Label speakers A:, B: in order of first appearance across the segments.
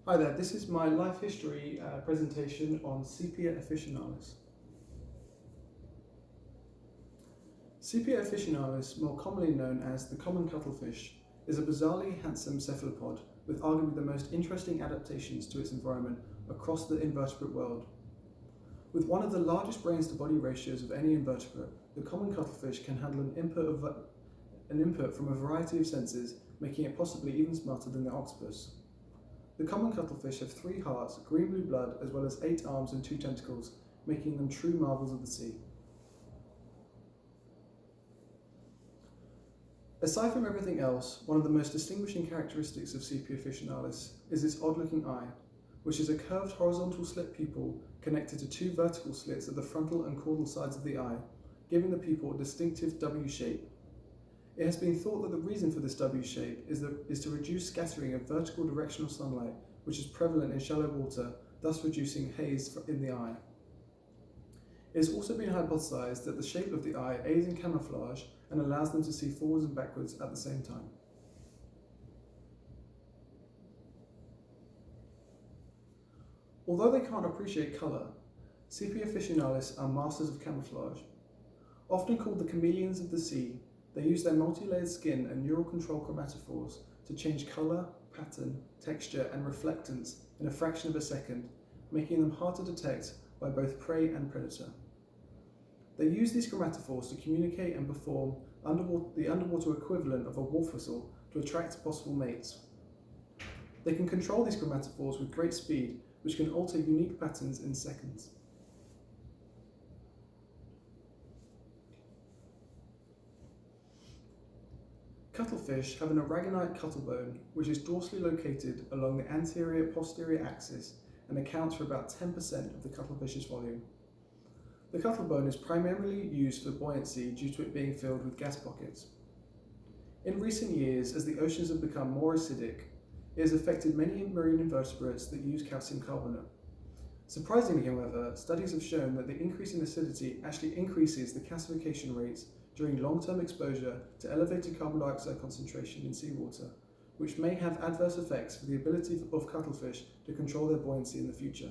A: Hi there, this is my life history presentation on Sepia officinalis. Sepia officinalis, more commonly known as the common cuttlefish, is a bizarrely handsome cephalopod with arguably the most interesting adaptations to its environment across the invertebrate world. With one of the largest brains to body ratios of any invertebrate, the common cuttlefish can handle an input from a variety of senses, making it possibly even smarter than the octopus. The common cuttlefish have 3 hearts, green-blue blood, as well as 8 arms and 2 tentacles, making them true marvels of the sea. Aside from everything else, one of the most distinguishing characteristics of Sepia officinalis is its odd-looking eye, which is a curved horizontal slit pupil connected to 2 vertical slits at the frontal and caudal sides of the eye, giving the pupil a distinctive W shape. It has been thought that the reason for this W shape is to reduce scattering of vertical directional sunlight, which is prevalent in shallow water, thus reducing haze in the eye. It has also been hypothesized that the shape of the eye aids in camouflage and allows them to see forwards and backwards at the same time. Although they can't appreciate colour, Sepia officinalis are masters of camouflage. Often called the chameleons of the sea, they use their multi-layered skin and neural control chromatophores to change colour, pattern, texture and reflectance in a fraction of a second, making them hard to detect by both prey and predator. They use these chromatophores to communicate and perform the underwater equivalent of a wolf whistle to attract possible mates. They can control these chromatophores with great speed, which can alter unique patterns in seconds. Cuttlefish have an aragonite cuttlebone, which is dorsally located along the anterior-posterior axis and accounts for about 10% of the cuttlefish's volume. The cuttlebone is primarily used for buoyancy due to it being filled with gas pockets. In recent years, as the oceans have become more acidic, it has affected many marine invertebrates that use calcium carbonate. Surprisingly, however, studies have shown that the increase in acidity actually increases the calcification rates during long-term exposure to elevated carbon dioxide concentration in seawater, which may have adverse effects for the ability of cuttlefish to control their buoyancy in the future.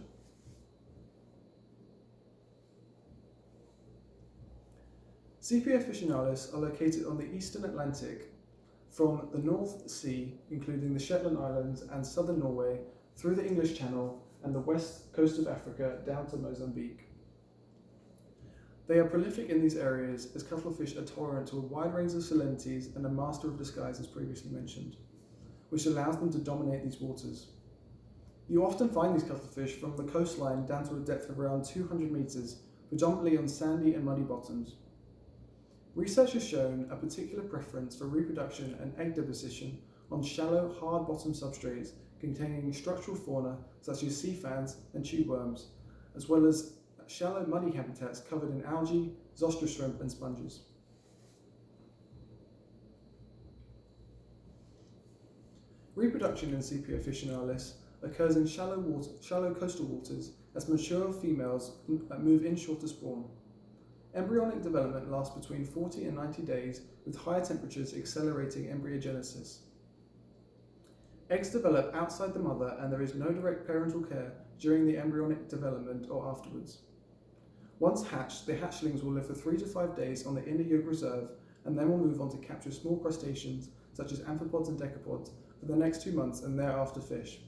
A: Sepia officinalis are located on the eastern Atlantic from the North Sea, including the Shetland Islands and southern Norway, through the English Channel and the west coast of Africa down to Mozambique. They are prolific in these areas as cuttlefish are tolerant to a wide range of salinities and a master of disguise as previously mentioned, which allows them to dominate these waters. You often find these cuttlefish from the coastline down to a depth of around 200 metres, predominantly on sandy and muddy bottoms. Research has shown a particular preference for reproduction and egg deposition on shallow, hard-bottom substrates containing structural fauna such as sea fans and tube worms, as well as shallow, muddy habitats covered in algae, zostera shrimp and sponges. Reproduction in Sepia officinalis occurs in shallow coastal waters as mature females move inshore to spawn. Embryonic development lasts between 40 and 90 days, with higher temperatures accelerating embryogenesis. Eggs develop outside the mother and there is no direct parental care during the embryonic development or afterwards. Once hatched, the hatchlings will live for 3 to 5 days on the inner yolk reserve and then will move on to capture small crustaceans such as amphipods and decapods for the next 2 months and thereafter fish.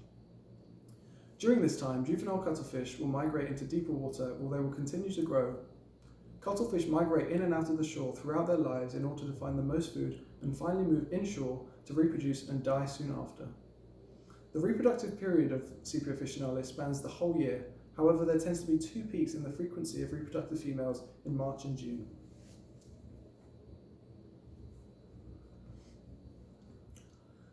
A: During this time, juvenile cuttlefish will migrate into deeper water where they will continue to grow. Cuttlefish migrate in and out of the shore throughout their lives in order to find the most food and finally move inshore to reproduce and die soon after. The reproductive period of Sepia officinalis spans the whole year. However, there tends to be 2 peaks in the frequency of reproductive females in March and June.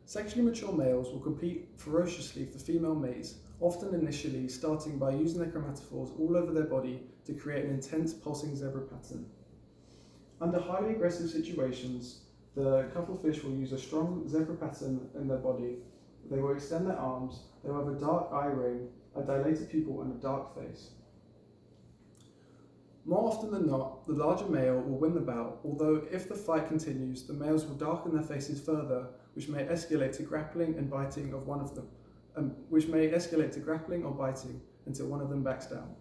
A: Sexually mature males will compete ferociously for female mates, often initially starting by using their chromatophores all over their body to create an intense pulsing zebra pattern. Under highly aggressive situations, the cuttlefish will use a strong zebra pattern in their body. They will extend their arms, they will have a dark eye ring, a dilated pupil and a dark face. More often than not, the larger male will win the bout, although if the fight continues, the males will darken their faces further, which may escalate to grappling and biting of one of them, which may escalate to grappling or biting until one of them backs down.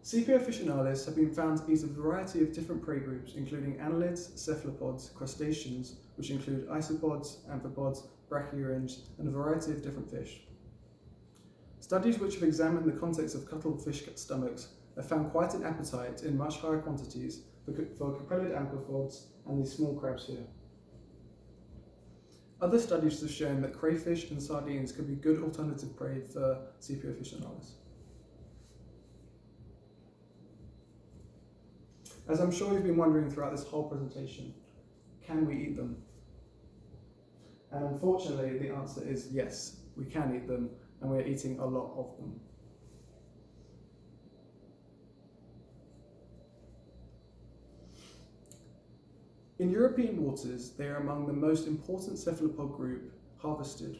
A: Sepia officinalis have been found to eat a variety of different prey groups, including annelids, cephalopods, crustaceans, which include isopods, amphipods, brachiopods, and a variety of different fish. Studies which have examined the contents of cuttlefish stomachs have found quite an appetite in much higher quantities for capellid amphipods and these small crabs here. Other studies have shown that crayfish and sardines could be good alternative prey for Sepia officinalis. As I'm sure you've been wondering throughout this whole presentation, can we eat them? And unfortunately, the answer is yes, we can eat them, and we're eating a lot of them. In European waters, they are among the most important cephalopod group harvested.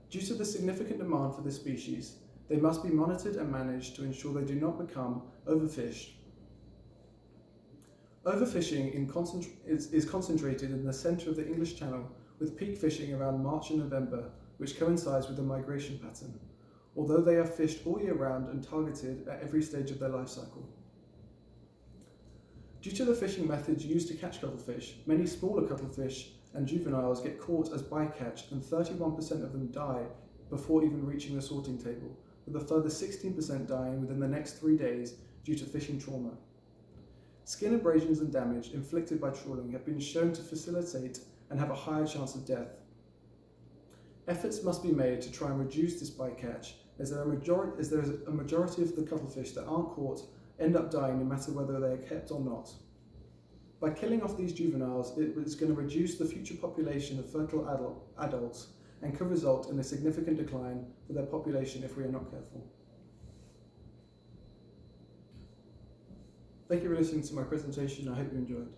A: Due to the significant demand for this species, they must be monitored and managed to ensure they do not become overfished. Overfishing is concentrated in the centre of the English Channel, with peak fishing around March and November, which coincides with the migration pattern, although they are fished all year round and targeted at every stage of their life cycle. Due to the fishing methods used to catch cuttlefish, many smaller cuttlefish and juveniles get caught as bycatch, and 31% of them die before even reaching the sorting table, with a further 16% dying within the next 3 days due to fishing trauma. Skin abrasions and damage inflicted by trawling have been shown to facilitate and have a higher chance of death. Efforts must be made to try and reduce this bycatch, as there is a majority of the cuttlefish that aren't caught end up dying no matter whether they are kept or not. By killing off these juveniles, it is going to reduce the future population of fertile adults and could result in a significant decline for their population if we are not careful. Thank you for listening to my presentation. I hope you enjoyed.